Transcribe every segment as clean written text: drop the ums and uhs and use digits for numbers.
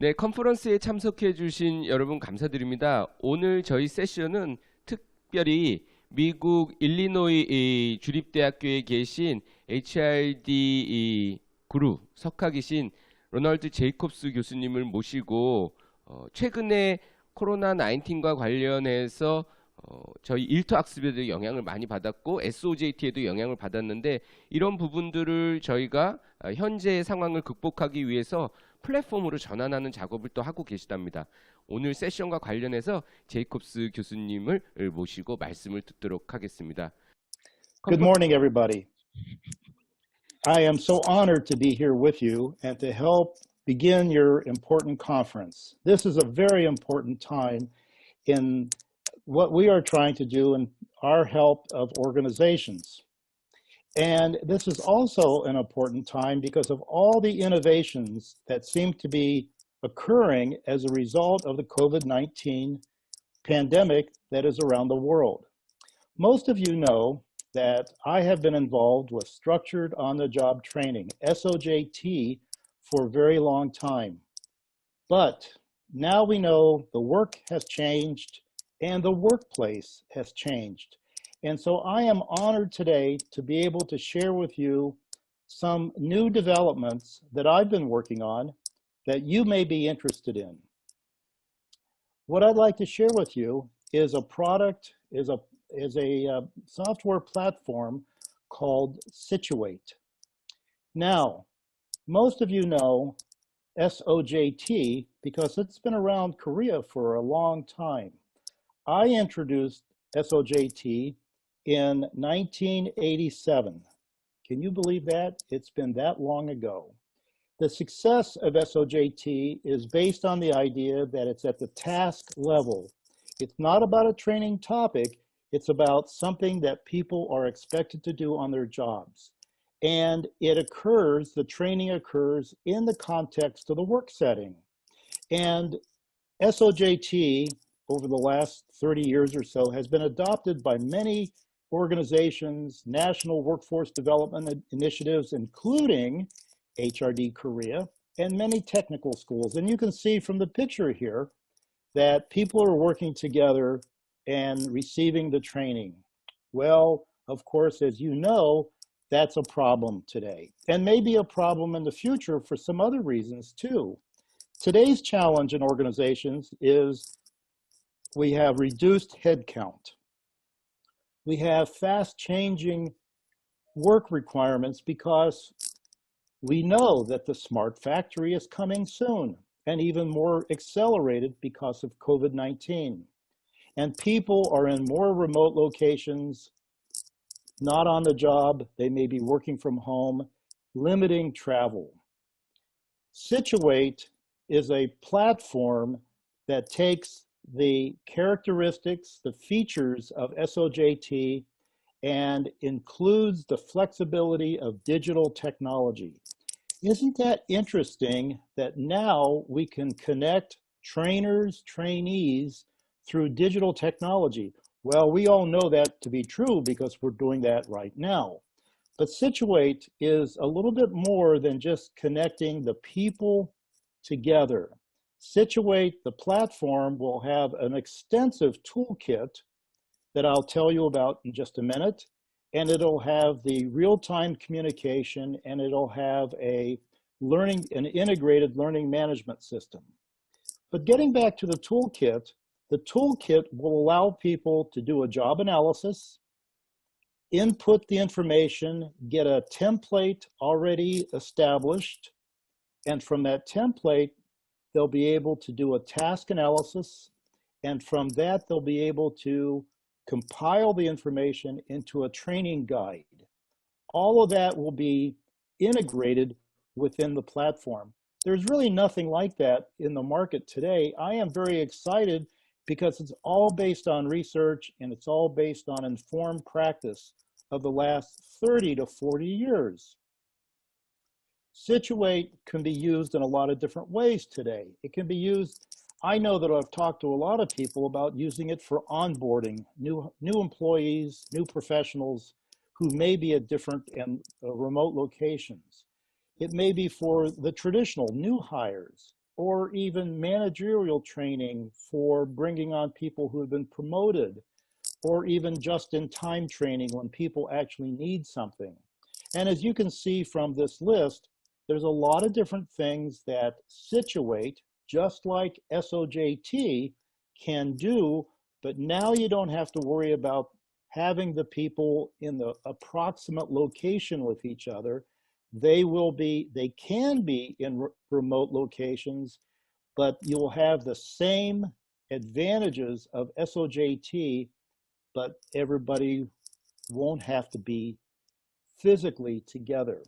네, 컨퍼런스에 참석해 주신 여러분 감사드립니다. 오늘 저희 세션은 특별히 미국 일리노이주립대학교에 계신 HRD 그룹 석학이신 hrd 제이콥스 교수님을 모시고 최근에 코로나 19과 관련해서 저희 일터 학습에도 영향을 많이 받았고 S-Ojt에도 영향을 받았는데 이런 부분들을 저희가 현재의 상황을 극복하기 위해서 플랫폼으로 전환하는 작업을 또 하고 계시답니다. 오늘 세션과 관련해서 제이콥스 교수님을 모시고 말씀을 듣도록 하겠습니다. Good morning, everybody. I am so honored to be here with you and to help begin your important conference. This is a very important time in what we are trying to do in our help of organizations. And this is also an important time because of all the innovations that seem to be occurring as a result of the COVID-19 pandemic that is around the world. Most of you know that I have been involved with structured on-the-job training, S-Ojt, for a very long time. But now we know the work has changed and the workplace has changed. And so I am honored today to be able to share with you some new developments that I've been working on that you may be interested in. What I'd like to share with you is a product, is a software platform called S-Ojt. Now, most of you know S-Ojt because it's been around Korea for a long time. I introduced S-Ojt in 1987. Can you believe that? It's been that long ago. The success of S-Ojt is based on the idea that it's at the task level. It's not about a training topic, it's about something that people are expected to do on their jobs. And the training occurs in the context of the work setting. And S-Ojt, over the last 30 years or so, has been adopted by many organizations, national workforce development initiatives, including Hrd Korea, and many technical schools. And you can see from the picture here that people are working together and receiving the training. Well, of course, as you know, that's a problem today, and maybe a problem in the future for some other reasons too. Today's challenge in organizations is we have reduced headcount. We have fast changing work requirements because we know that the smart factory is coming soon, and even more accelerated because of COVID-19. And people are in more remote locations, not on the job, they may be working from home, limiting travel. S-Ojt is a platform that takes the characteristics, the features of S-Ojt and includes the flexibility of digital technology. Isn't that interesting that now we can connect trainers, trainees through digital technology? Well, we all know that to be true because we're doing that right now. But S-Ojt is a little bit more than just connecting the people together. S-Ojt, the platform, will have an extensive toolkit that I'll tell you about in just a minute, and it'll have the real-time communication, and it'll have an integrated learning management system. But getting back to the toolkit will allow people to do a job analysis, input the information, get a template already established, and from that template, they'll be able to do a task analysis, and from that, they'll be able to compile the information into a training guide. All of that will be integrated within the platform. There's really nothing like that in the market today. I am very excited because it's all based on research and it's all based on informed practice of the last 30 to 40 years. S-Ojt can be used in a lot of different ways today. It can be used, I know that I've talked to a lot of people about using it for onboarding new employees, new professionals who may be at different and remote locations. It may be for the traditional new hires, or even managerial training for bringing on people who have been promoted, or even just-in-time training when people actually need something. And as you can see from this list, there's a lot of different things that S-Ojt, just like S-Ojt, can do, but now you don't have to worry about having the people in the approximate location with each other. They can be in remote locations, but you'll have the same advantages of S-Ojt, but everybody won't have to be physically together.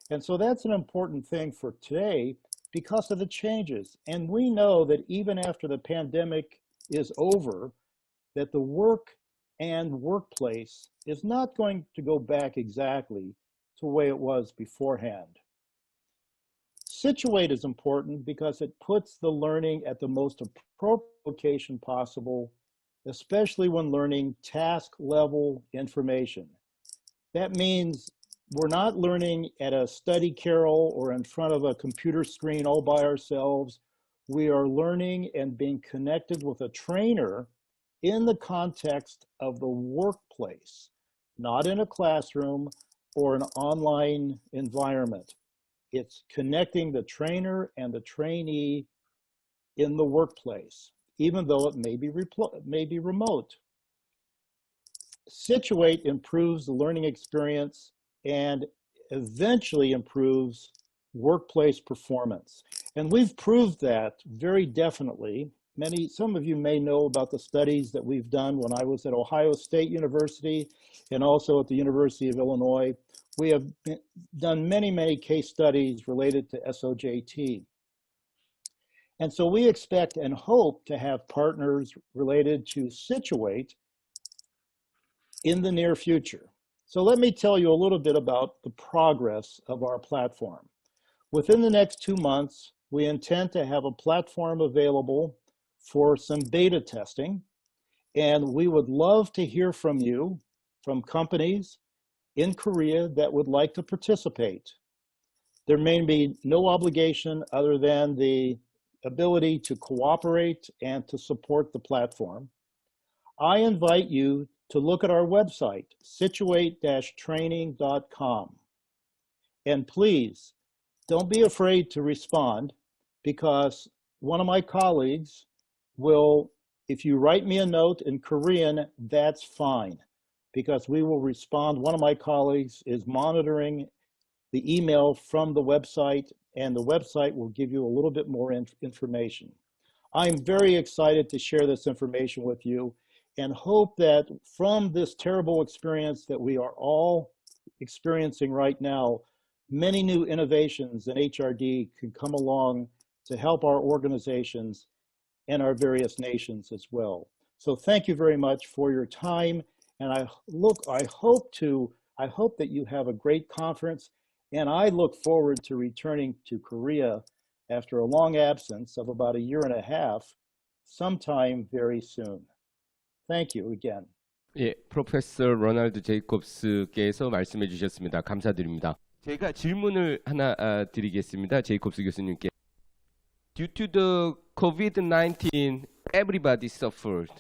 And so that's an important thing for today because of the changes. And we know that even after the pandemic is over, that the work and workplace is not going to go back exactly to the way it was beforehand. S-Ojt is important because it puts the learning at the most appropriate location possible, especially when learning task-level information. That means we're not learning at a study carrel or in front of a computer screen all by ourselves. We are learning and being connected with a trainer in the context of the workplace, not in a classroom or an online environment. It's connecting the trainer and the trainee in the workplace, even though it may be remote. S-Ojt improves the learning experience and eventually improves workplace performance. And we've proved that very definitely. Some of you may know about the studies that we've done when I was at Ohio State University and also at the University of Illinois. We have done many, many case studies related to S-Ojt. And so we expect and hope to have partners related to S-Ojt in the near future. So let me tell you a little bit about the progress of our platform. Within the next 2 months, we intend to have a platform available for some beta testing, and we would love to hear from you, from companies in Korea that would like to participate. There may be no obligation other than the ability to cooperate and to support the platform. I invite you to look at our website, S-Ojt-training.com. And please, don't be afraid to respond, because one of my colleagues will, if you write me a note in Korean, that's fine, because we will respond. One of my colleagues is monitoring the email from the website, and the website will give you a little bit more information. I'm very excited to share this information with you and hope that from this terrible experience that we are all experiencing right now, many new innovations in HRD can come along to help our organizations and our various nations as well. So thank you very much for your time. And I hope that you have a great conference. And I look forward to returning to Korea after a long absence of about 1.5 years, sometime very soon. Thank you again. 예, 프로페서 로널드 제이콥스께서 말씀해 주셨습니다. 감사드립니다. 제가 질문을 하나 드리겠습니다. 제이콥스 교수님께. Due to the COVID-19, everybody suffered,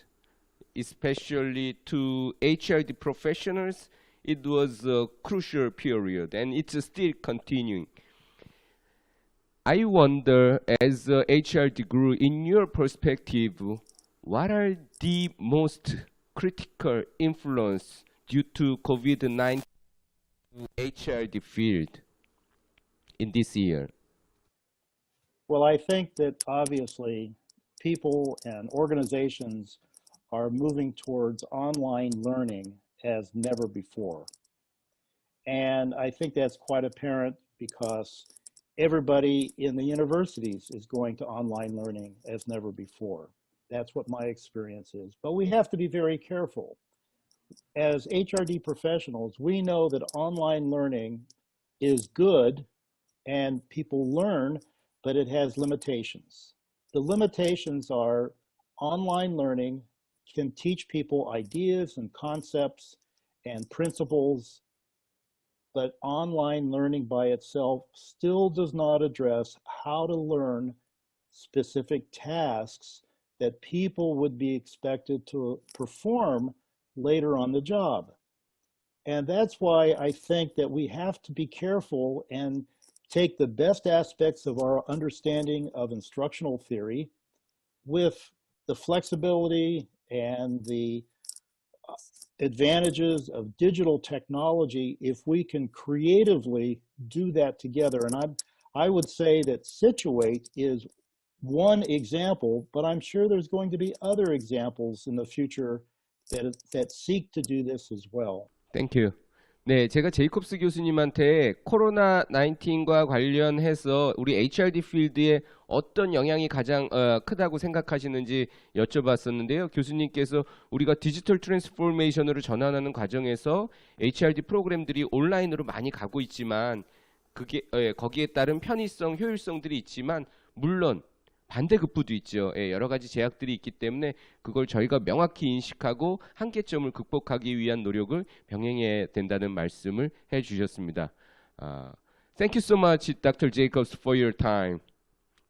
especially to HRD professionals. It was a crucial period, and it's still continuing. I wonder, as HRD grew, in your perspective, what are the most critical influence due to COVID-19 HRD field in this year? Well, I think that obviously people and organizations are moving towards online learning as never before. And I think that's quite apparent because everybody in the universities is going to online learning as never before. That's what my experience is. But we have to be very careful. As HRD professionals, we know that online learning is good and people learn, but it has limitations. The limitations are online learning can teach people ideas and concepts and principles, but online learning by itself still does not address how to learn specific tasks that people would be expected to perform later on the job. And that's why I think that we have to be careful and take the best aspects of our understanding of instructional theory with the flexibility and the advantages of digital technology if we can creatively do that together. And I would say that S-Ojt is one example, but I'm sure there's going to be other examples in the future that seek to do this as well. Thank you. 네, 제가 제이콥스 교수님한테 코로나 19과 관련해서 우리 HRD 필드에 어떤 영향이 가장 크다고 생각하시는지 여쭤봤었는데요. 교수님께서 우리가 디지털 트랜스포메이션으로 전환하는 과정에서 HRD 프로그램들이 온라인으로 많이 가고 있지만 거기에 따른 편의성, 효율성들이 있지만 물론 반대급부도 있죠. 여러 가지 제약들이 있기 때문에 그걸 저희가 명확히 인식하고 한계점을 극복하기 위한 노력을 병행해야 된다는 말씀을 해주셨습니다. Thank you so much, Dr. Jacobs, for your time.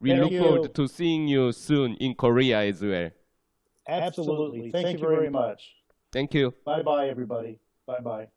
We look forward to seeing you soon in Korea as well. Absolutely. Thank you very much. Thank you. Bye-bye, everybody. Bye-bye.